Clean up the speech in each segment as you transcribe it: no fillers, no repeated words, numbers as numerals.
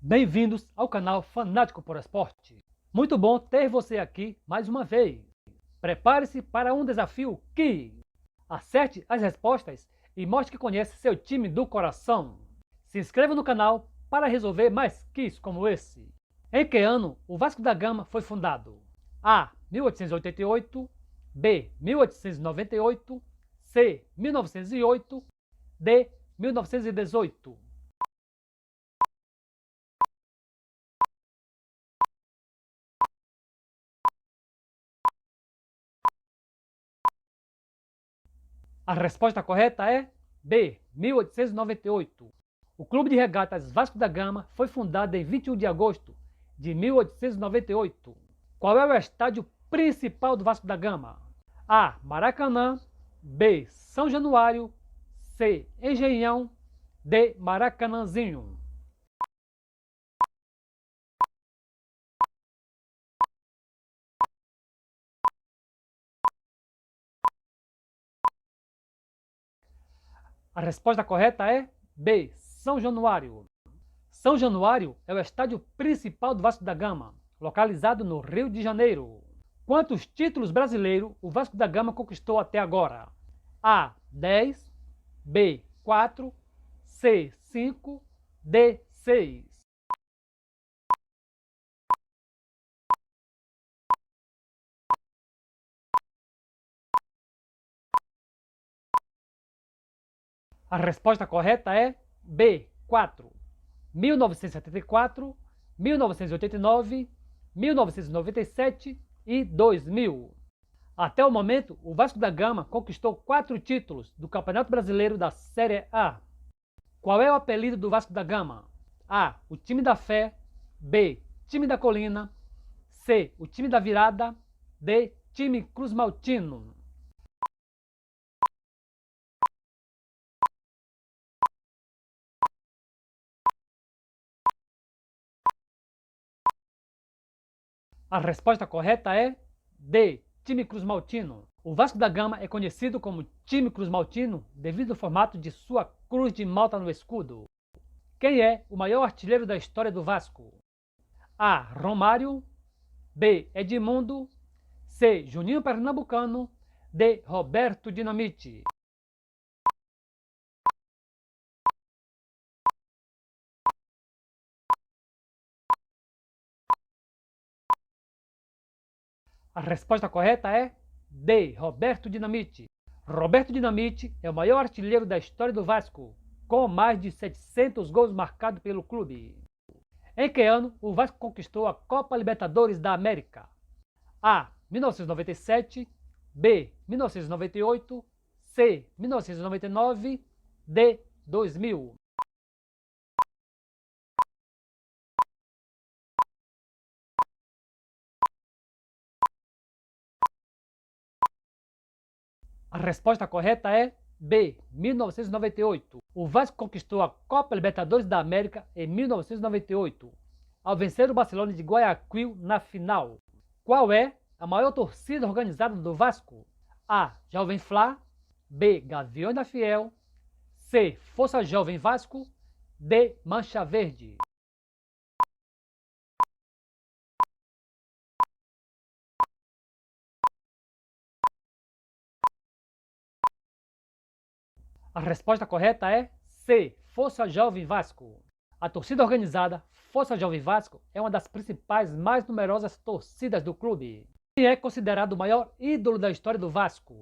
Bem-vindos ao canal Fanático por Esporte. Muito bom ter você aqui mais uma vez. Prepare-se para um desafio que acerte as respostas e mostre que conhece seu time do coração. Se inscreva no canal para resolver mais quiz como esse. Em que ano o Vasco da Gama foi fundado? A. 1888, B. 1898, C. 1908, D. 1918. A resposta correta é B. 1898. O Clube de Regatas Vasco da Gama foi fundado em 21 de agosto de 1898. Qual é o estádio principal do Vasco da Gama? A. Maracanã, B. São Januário, C. Engenhão, D. Maracanãzinho. A resposta correta é B. São Januário. São Januário é o estádio principal do Vasco da Gama, localizado no Rio de Janeiro. Quantos títulos brasileiros o Vasco da Gama conquistou até agora? A. 10, B. 4, C. 5, D. 6. A resposta correta é B. 4. 1974, 1989, 1997 e 2000. Até o momento, o Vasco da Gama conquistou 4 títulos do Campeonato Brasileiro da Série A. Qual é o apelido do Vasco da Gama? A. O time da fé, B. Time da colina, C. O time da virada, D. Time Cruz Maltino. A resposta correta é D. Time Cruz Maltino. O Vasco da Gama é conhecido como Time Cruz Maltino devido ao formato de sua cruz de malta no escudo. Quem é o maior artilheiro da história do Vasco? A. Romário, B. Edmundo, C. Juninho Pernambucano, D. Roberto Dinamite. A resposta correta é D. Roberto Dinamite. Roberto Dinamite é o maior artilheiro da história do Vasco, com mais de 700 gols marcados pelo clube. Em que ano o Vasco conquistou a Copa Libertadores da América? A. 1997, B. 1998, C. 1999, D. 2000. A resposta correta é B. 1998. O Vasco conquistou a Copa Libertadores da América em 1998, ao vencer o Barcelona de Guayaquil na final. Qual é a maior torcida organizada do Vasco? A. Jovem Flá, B. Gaviões da Fiel, C. Força Jovem Vasco, D. Mancha Verde. A resposta correta é C. Força Jovem Vasco. A torcida organizada Força Jovem Vasco é uma das principais, mais numerosas torcidas do clube. Quem é considerado o maior ídolo da história do Vasco?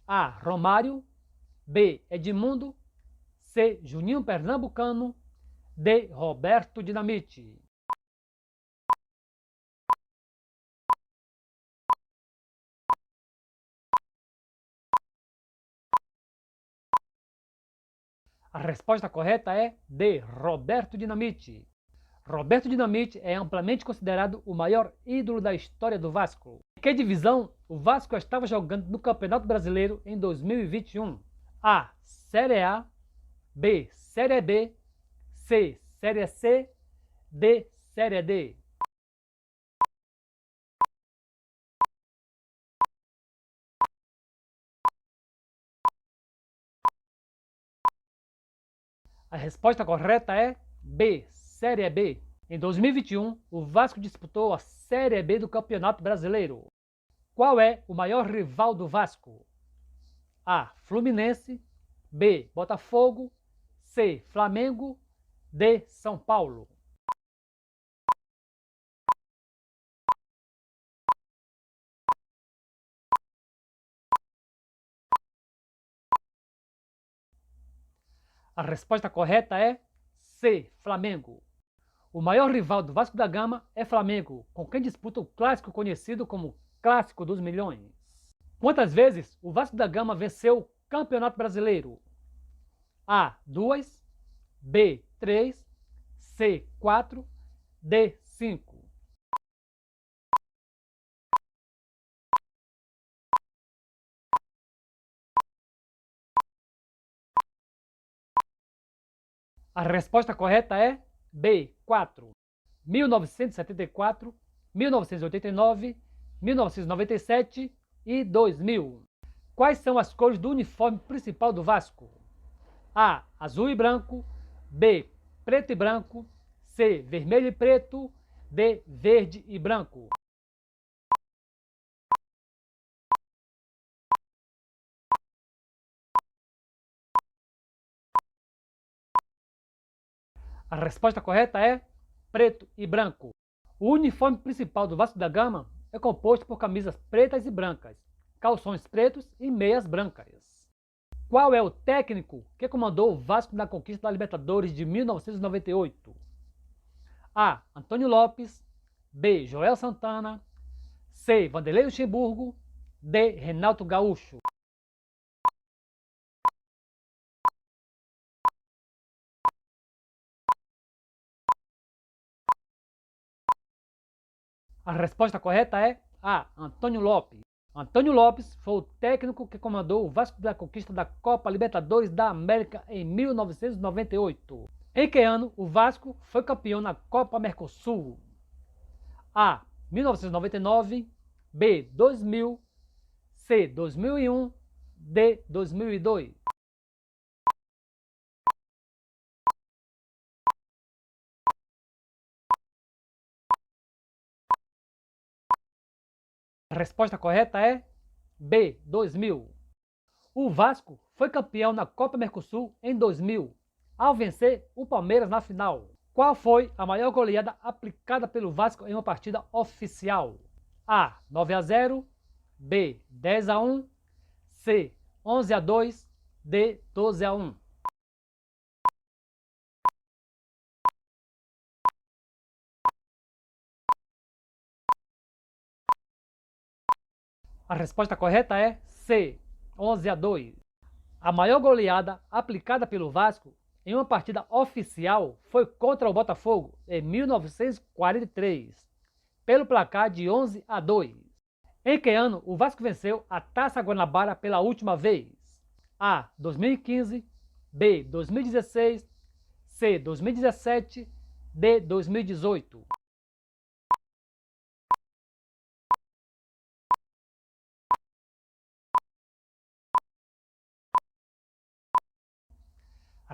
A. Romário, B. Edmundo, C. Juninho Pernambucano, D. Roberto Dinamite. A resposta correta é D. Roberto Dinamite. Roberto Dinamite é amplamente considerado o maior ídolo da história do Vasco. Em que divisão o Vasco estava jogando no Campeonato Brasileiro em 2021? A. Série A, B. Série B, C. Série C, D. Série D. A resposta correta é B. Série B. Em 2021, o Vasco disputou a Série B do Campeonato Brasileiro. Qual é o maior rival do Vasco? A. Fluminense. B. Botafogo. C. Flamengo. D. São Paulo. A resposta correta é C. Flamengo. O maior rival do Vasco da Gama é Flamengo, com quem disputa o clássico conhecido como Clássico dos Milhões. Quantas vezes o Vasco da Gama venceu o Campeonato Brasileiro? A. 2. B. 3. C. 4. D. 5. A resposta correta é B. 4. 1974, 1989, 1997 e 2000. Quais são as cores do uniforme principal do Vasco? A. Azul e branco. B. Preto e branco. C. Vermelho e preto. D. Verde e branco. A resposta correta é preto e branco. O uniforme principal do Vasco da Gama é composto por camisas pretas e brancas, calções pretos e meias brancas. Qual é o técnico que comandou o Vasco na conquista da Libertadores de 1998? A. Antônio Lopes. B. Joel Santana. C. Vanderlei Luxemburgo. D. Renato Gaúcho. A resposta correta é A. Antônio Lopes. Antônio Lopes foi o técnico que comandou o Vasco da conquista da Copa Libertadores da América em 1998. Em que ano o Vasco foi campeão na Copa Mercosul? A. 1999. B. 2000. C. 2001. D. 2002. A resposta correta é B. 2000. O Vasco foi campeão na Copa Mercosul em 2000, ao vencer o Palmeiras na final. Qual foi a maior goleada aplicada pelo Vasco em uma partida oficial? A. 9-0. B. 10-1. C. 11-2. D. 12-1. A resposta correta é C. 11-2. A maior goleada aplicada pelo Vasco em uma partida oficial foi contra o Botafogo em 1943, pelo placar de 11-2. Em que ano o Vasco venceu a Taça Guanabara pela última vez? A. 2015. B. 2016. C. 2017. D. 2018.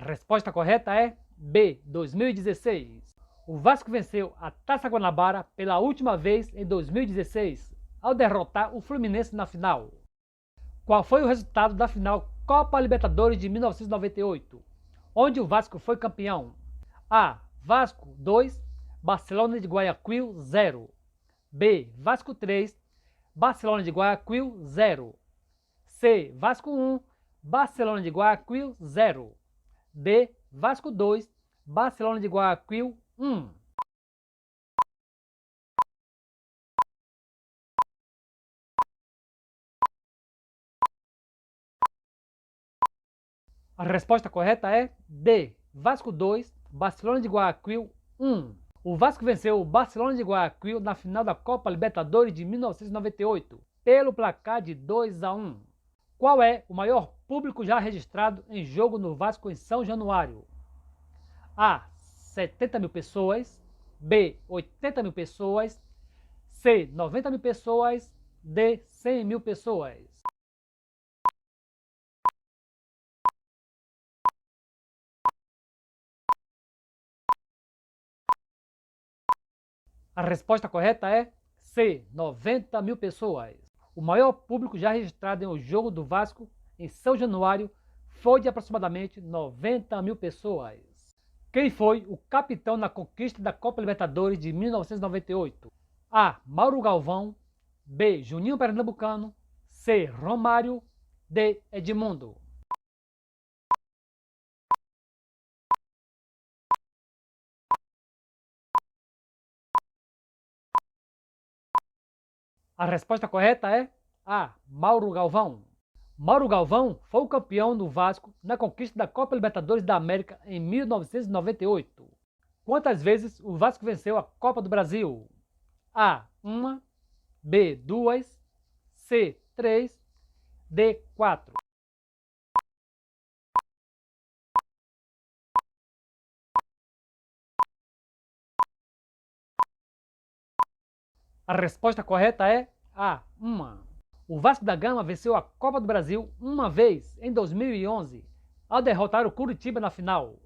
A resposta correta é B. 2016. O Vasco venceu a Taça Guanabara pela última vez em 2016, ao derrotar o Fluminense na final. Qual foi o resultado da final Copa Libertadores de 1998, onde o Vasco foi campeão? A. Vasco 2, Barcelona de Guayaquil 0. B. Vasco 3, Barcelona de Guayaquil 0. C. Vasco 1, Barcelona de Guayaquil 0. D. Vasco 2, Barcelona de Guayaquil 1. A resposta correta é D. Vasco 2, Barcelona de Guayaquil 1. O Vasco venceu o Barcelona de Guayaquil na final da Copa Libertadores de 1998, pelo placar de 2-1. Qual é o maior público já registrado em jogo no Vasco em São Januário? A. 70 mil pessoas. B. 80 mil pessoas. C. 90 mil pessoas. D. 100 mil pessoas. A resposta correta é C, 90 mil pessoas. O maior público já registrado em um jogo do Vasco em São Januário foi de aproximadamente 90 mil pessoas. Quem foi o capitão na conquista da Copa Libertadores de 1998? A. Mauro Galvão. B. Juninho Pernambucano. C. Romário. D. Edmundo. A resposta correta é A. Mauro Galvão. Mauro Galvão foi o campeão do Vasco na conquista da Copa Libertadores da América em 1998. Quantas vezes o Vasco venceu a Copa do Brasil? A. 1, B. 2, C. 3, D. 4. A resposta correta é A. 1. O Vasco da Gama venceu a Copa do Brasil uma vez, em 2011, ao derrotar o Curitiba na final.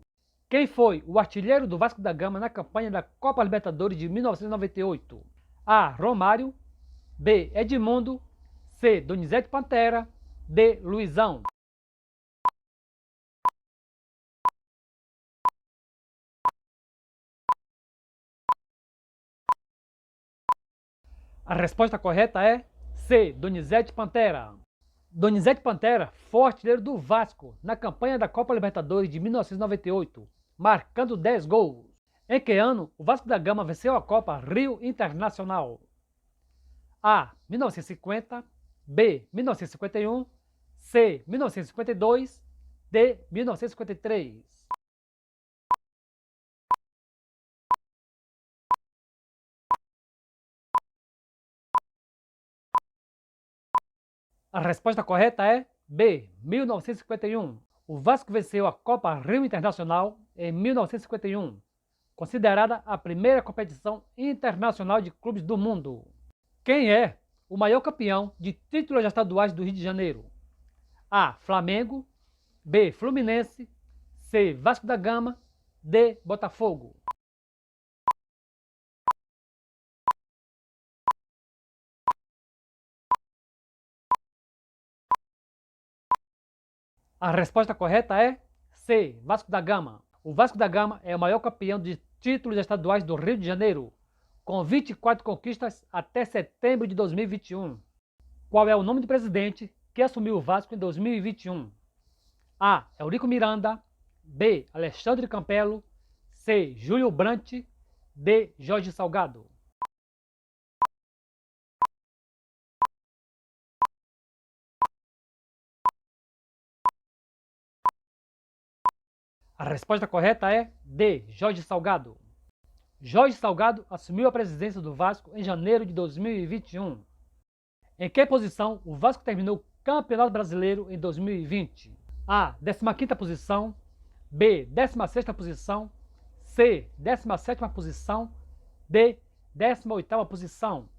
Quem foi o artilheiro do Vasco da Gama na campanha da Copa Libertadores de 1998? A. Romário. B. Edmundo. C. Donizete Pantera. D. Luizão. A resposta correta é C. Donizete Pantera. Donizete Pantera foi artilheiro do Vasco na campanha da Copa Libertadores de 1998, marcando 10 gols. Em que ano o Vasco da Gama venceu a Copa Rio Internacional? A. 1950, B. 1951, C. 1952, D. 1953. A resposta correta é B. 1951. O Vasco venceu a Copa Rio Internacional em 1951, considerada a primeira competição internacional de clubes do mundo. Quem é o maior campeão de títulos estaduais do Rio de Janeiro? A. Flamengo. B. Fluminense. C. Vasco da Gama. D. Botafogo. A resposta correta é C. Vasco da Gama. O Vasco da Gama é o maior campeão de títulos estaduais do Rio de Janeiro, com 24 conquistas até setembro de 2021. Qual é o nome do presidente que assumiu o Vasco em 2021? A. Eurico Miranda. B. Alexandre Campelo. C. Júlio Brandt. D. Jorge Salgado. A resposta correta é D. Jorge Salgado. Jorge Salgado assumiu a presidência do Vasco em janeiro de 2021. Em que posição o Vasco terminou o Campeonato Brasileiro em 2020? A. 15ª posição. B. 16ª posição. C. 17ª posição. D. 18ª posição.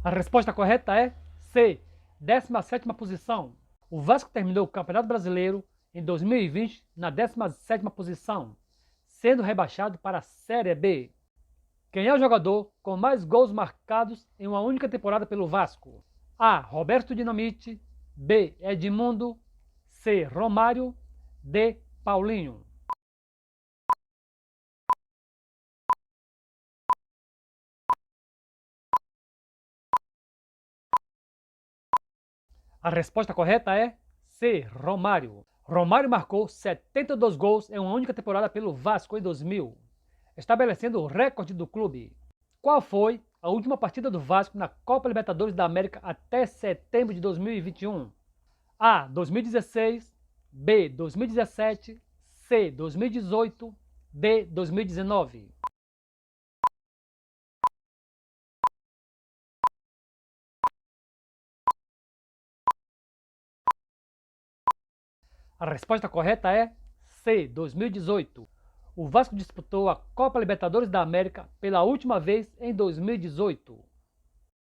A resposta correta é C. 17ª posição. O Vasco terminou o Campeonato Brasileiro em 2020 na 17ª posição, sendo rebaixado para a Série B. Quem é o jogador com mais gols marcados em uma única temporada pelo Vasco? A. Roberto Dinamite. B. Edmundo. C. Romário. D. Paulinho. A resposta correta é C. Romário. Romário marcou 72 gols em uma única temporada pelo Vasco em 2000, estabelecendo o recorde do clube. Qual foi a última partida do Vasco na Copa Libertadores da América até setembro de 2021? A. 2016, B. 2017, C. 2018, D. 2019. A resposta correta é C. 2018. O Vasco disputou a Copa Libertadores da América pela última vez em 2018.